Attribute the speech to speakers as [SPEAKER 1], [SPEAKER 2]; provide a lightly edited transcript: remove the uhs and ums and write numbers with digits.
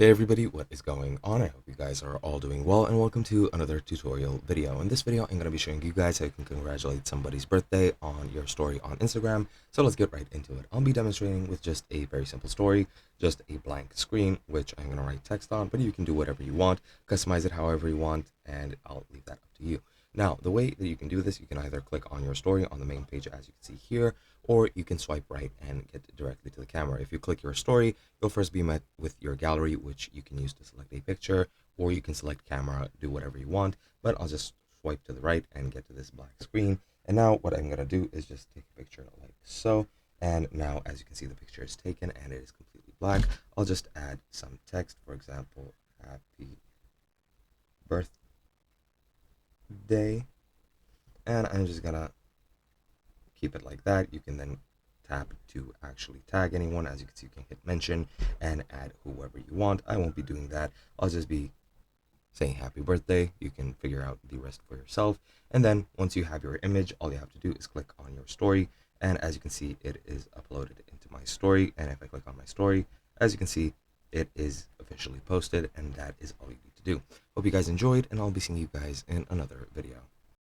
[SPEAKER 1] Hey everybody, what is going on? I hope you guys are all doing well and welcome to another tutorial video. In this video, I'm going to be showing you guys how you can congratulate somebody's birthday on your story on Instagram. So let's get right into it. I'll be demonstrating with just a very simple story, just a blank screen, which I'm going to write text on, but you can do whatever you want, customize it however you want, and I'll leave that up to you. Now, the way that you can do this, you can either click on your story on the main page as you can see here, or you can swipe right and get directly to the camera. If you click your story, you'll first be met with your gallery, which you can use to select a picture, or you can select camera, do whatever you want, but I'll just swipe to the right and get to this black screen. And now what I'm going to do is just take a picture like so. And now, as you can see, the picture is taken and it is completely black. I'll just add some text, for example, happy birthday. And I'm just going to keep it like that. You can then tap to actually tag anyone. As you can see, you can hit mention and add whoever you want. I won't be doing that. I'll just be saying happy birthday. You can figure out the rest for yourself. And then once you have your image, all you have to do is click on your story. And as you can see, it is uploaded into my story. And if I click on my story, as you can see, it is officially posted. And that is all you need to do. Hope you guys enjoyed, and I'll be seeing you guys in another video.